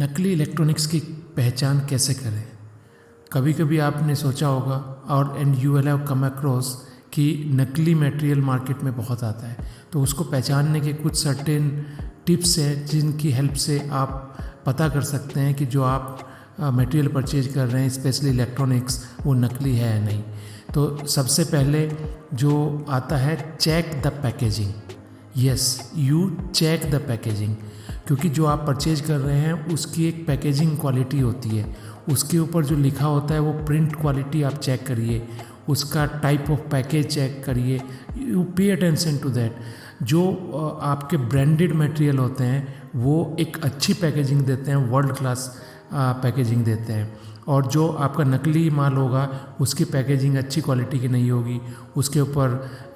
नकली इलेक्ट्रॉनिक्स की पहचान कैसे करें। कभी कभी आपने सोचा होगा और you will have come across कि नकली मटेरियल मार्केट में बहुत आता है, तो उसको पहचानने के कुछ सर्टेन टिप्स हैं जिनकी हेल्प से आप पता कर सकते हैं कि जो आप मटेरियल परचेज कर रहे हैं, स्पेशली इलेक्ट्रॉनिक्स, वो नकली है या नहीं। तो सबसे पहले जो आता है, check the packaging. Yes, you check the packaging, क्योंकि जो आप परचेज कर रहे हैं उसकी एक पैकेजिंग क्वालिटी होती है, उसके ऊपर जो लिखा होता है वो प्रिंट क्वालिटी आप चेक करिए, उसका टाइप ऑफ पैकेज चेक करिए, you pay attention to that. जो आपके ब्रांडेड मटेरियल होते हैं वो एक अच्छी पैकेजिंग देते हैं, वर्ल्ड क्लास पैकेजिंग देते हैं, और जो आपका नकली माल होगा उसकी पैकेजिंग अच्छी क्वालिटी की नहीं होगी, उसके ऊपर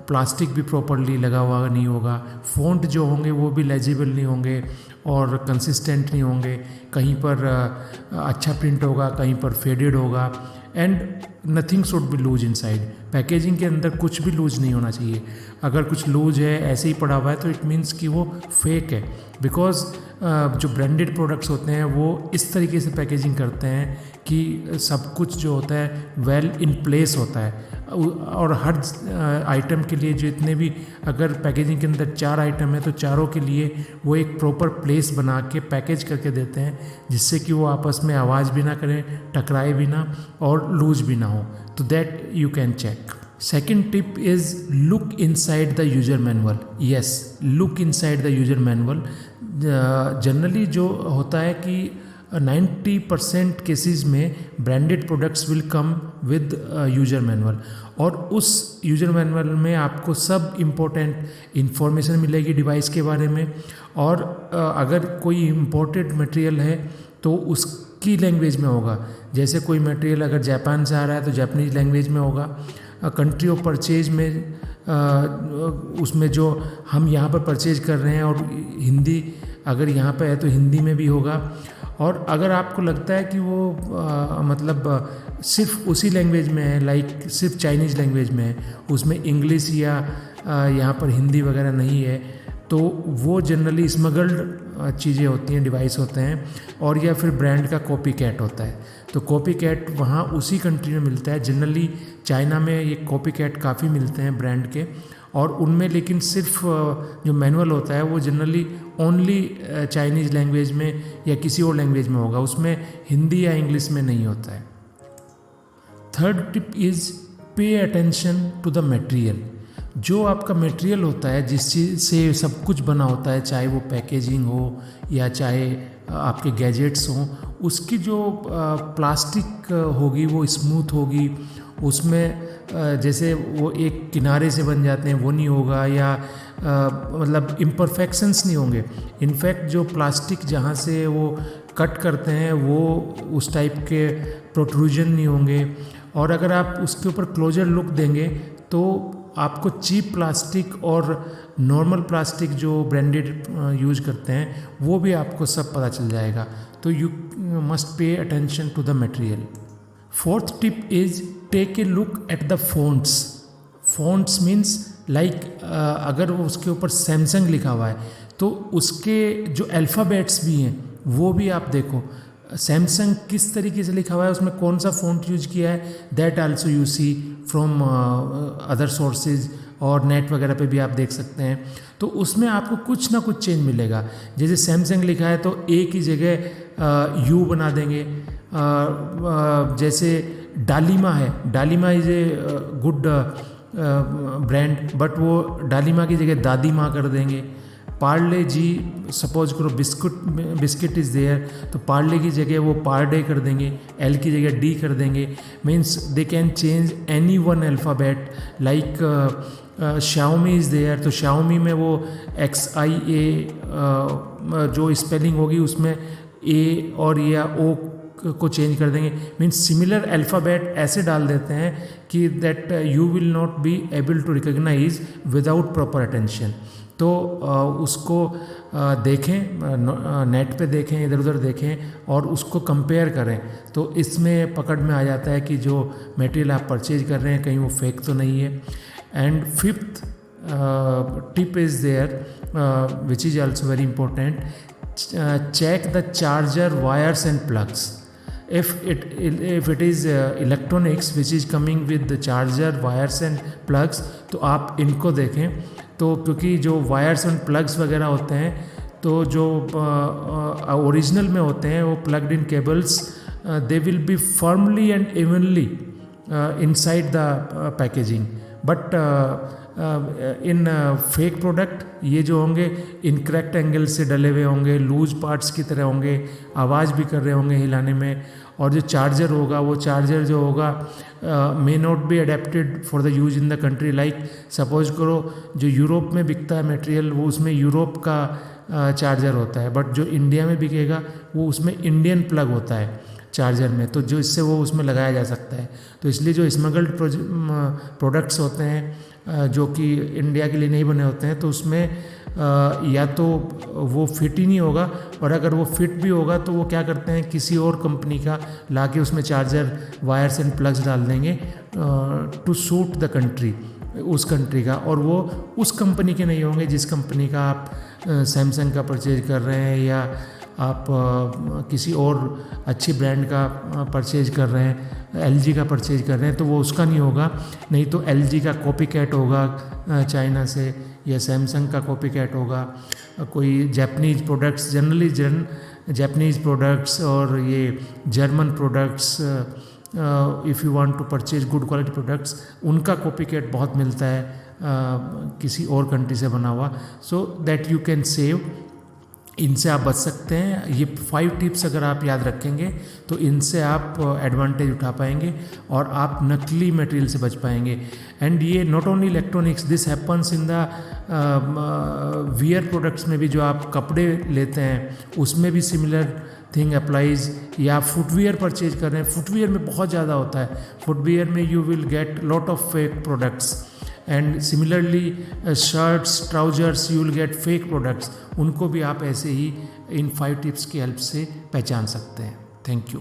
प्लास्टिक भी प्रॉपरली लगा हुआ नहीं होगा, फ़ॉन्ट जो होंगे वो भी लेजिबल नहीं होंगे और कंसिस्टेंट नहीं होंगे, कहीं पर अच्छा प्रिंट होगा, कहीं पर फेडेड होगा, and nothing should be loose inside. Packaging के अंदर कुछ भी लूज नहीं होना चाहिए। अगर कुछ लूज है, ऐसे ही पड़ा हुआ है, तो इट मीन्स कि वो फेक है, बिकॉज जो ब्रांडेड प्रोडक्ट्स होते हैं वो इस तरीके से पैकेजिंग करते हैं कि सब कुछ जो होता है वेल इन प्लेस होता है, और हर आइटम के लिए जितने भी, अगर पैकेजिंग के अंदर 4 आइटम है तो चारों के लिए वो एक प्रॉपर प्लेस बना के पैकेज करके देते हैं, जिससे कि वो आपस में आवाज़ भी ना करें, टकराए भी ना और लूज भी ना हो। तो that you can check. Second tip is look inside the user manual. Yes, look inside the user manual. Generally जो होता है कि 90% केसेस में branded products will come with user manual, और उस यूजर मैनुअल में आपको सब इम्पोर्टेंट इंफॉर्मेशन मिलेगी डिवाइस के बारे में, और अगर कोई इम्पोर्टेड मटेरियल है तो उसकी लैंग्वेज में होगा। जैसे कोई मटेरियल अगर जापान से आ रहा है तो जापानीज लैंग्वेज में होगा, कंट्री ऑफ परचेज में उसमें जो हम यहाँ पर परचेज कर रहे हैं, और हिंदी अगर यहाँ पे है तो हिंदी में भी होगा। और अगर आपको लगता है कि वो मतलब सिर्फ उसी लैंग्वेज में है, लाइक सिर्फ चाइनीज़ लैंग्वेज में है, उसमें इंग्लिश या यहाँ पर हिंदी वगैरह नहीं है, तो वो जनरली स्मगल्ड चीज़ें होती हैं, डिवाइस होते हैं, और या फिर ब्रांड का कॉपी कैट होता है। तो कॉपी कैट वहाँ उसी कंट्री में मिलता है। जनरली चाइना में ये कॉपी कैट काफ़ी मिलते हैं ब्रांड के, और उनमें लेकिन सिर्फ जो मैनुअल होता है वो जनरली ओनली चाइनीज़ लैंग्वेज में या किसी और लैंग्वेज में होगा, उसमें हिंदी या इंग्लिश में नहीं होता है। Third tip is pay attention to the material. जो आपका मटेरियल होता है, जिस चीज़ से सब कुछ बना होता है, चाहे वो पैकेजिंग हो या चाहे आपके गैजेट्स हों, उसकी जो प्लास्टिक होगी वो स्मूथ होगी, उसमें जैसे वो एक किनारे से बन जाते हैं वो नहीं होगा, या मतलब इम्परफेक्शंस नहीं होंगे। इनफैक्ट जो प्लास्टिक जहाँ से वो कट करते हैं वो उस टाइप के प्रोट्रूजन नहीं होंगे, और अगर आप उसके ऊपर क्लोजर लुक देंगे तो आपको चीप प्लास्टिक और नॉर्मल प्लास्टिक जो ब्रांडेड यूज करते हैं वो भी आपको सब पता चल जाएगा। तो you must pay attention to the material. Fourth tip is take a look at the fonts. Fonts means like अगर उसके ऊपर सैमसंग लिखा हुआ है तो उसके जो अल्फ़ाबेट्स भी हैं वो भी आप देखो, सैमसंग किस तरीके से लिखा हुआ है, उसमें कौन सा फ़ॉन्ट यूज किया है, that also you see from other sources, और नेट वगैरह पे भी आप देख सकते हैं। तो उसमें आपको कुछ ना कुछ चेंज मिलेगा। जैसे सैमसंग लिखा है तो ए की जगह यू बना देंगे। जैसे डालिमा है, Dalima is a good brand, but वो डालिमा की जगह दादी माँ कर देंगे। पार्ले जी, सपोज करो बिस्किट इज़ देयर, तो पार्ले की जगह वो पारडे कर देंगे, एल की जगह डी कर देंगे। Means they can change any one alphabet. Like Xiaomi is there, तो शाओमी में वो XIA जो स्पेलिंग होगी उसमें ए और या ओ को चेंज कर देंगे। मीन्स सिमिलर अल्फ़ाबेट ऐसे डाल देते हैं कि that you will not be able to recognise without proper attention. तो उसको देखें, नेट पे देखें, इधर उधर देखें और उसको कंपेयर करें, तो इसमें पकड़ में आ जाता है कि जो मटेरियल आप परचेज कर रहे हैं कहीं वो फेक तो नहीं है। And fifth tip is there which is also very important. check the charger wires and plugs. If it is electronics which is coming with the charger wires and plugs, तो आप इनको देखें. तो क्योंकि जो वायर्स एंड प्लग्स वगैरह होते हैं, तो जो ओरिजिनल में होते हैं वो plugged in cables, they will be firmly and evenly inside the packaging. But in fake product ये जो होंगे इनकरेक्ट एंगल से डले हुए होंगे, लूज पार्ट्स की तरह होंगे, आवाज़ भी कर रहे होंगे हिलाने में. और जो चार्जर होगा, वो चार्जर जो होगा may not be adapted for the use in the country. Like suppose करो जो यूरोप में बिकता है मटेरियल, वो उसमें यूरोप का चार्जर होता है, बट जो इंडिया में बिकेगा वो उसमें इंडियन प्लग होता है चार्जर में, तो जो इससे वो उसमें लगाया जा सकता है. तो इसलिए जो स्मगल्ड प्रोडक्ट्स होते हैं जो कि इंडिया के लिए नहीं बने होते हैं, तो उसमें या तो वो फिट ही नहीं होगा, और अगर वो फिट भी होगा तो वो क्या करते हैं किसी और कंपनी का लाके उसमें चार्जर वायर्स एंड प्लग्स डाल देंगे टू सूट द कंट्री, उस कंट्री का, और वो उस कंपनी के नहीं होंगे जिस कंपनी का आप सैमसंग का परचेज कर रहे हैं या आप किसी और अच्छी ब्रांड का परचेज कर रहे हैं, एलजी का परचेज कर रहे हैं, तो वो उसका नहीं होगा. नहीं तो एलजी का कॉपी कैट होगा चाइना से, या सैमसंग का कॉपी कैट होगा, कोई Japanese products, generally Japanese products और ये German products, if you want to purchase good quality products, उनका कॉपी कैट बहुत मिलता है किसी और कंट्री से बना हुआ. So that you can save, इनसे आप बच सकते हैं. ये 5 टिप्स अगर आप याद रखेंगे तो इनसे आप एडवांटेज उठा पाएंगे और आप नकली मटेरियल से बच पाएंगे. एंड ये not only electronics, this happens in the wear products में भी. जो आप कपड़े लेते हैं उसमें भी सिमिलर थिंग अप्लाइज. या फुटवियर परचेज कर रहे हैं, फुटवियर में बहुत ज़्यादा होता है. फुटवियर में you will get lot of fake products, and similarly shirts, trousers, you will get fake products. उनको भी आप ऐसे ही इन 5 टिप्स की हेल्प से पहचान सकते हैं. Thank you.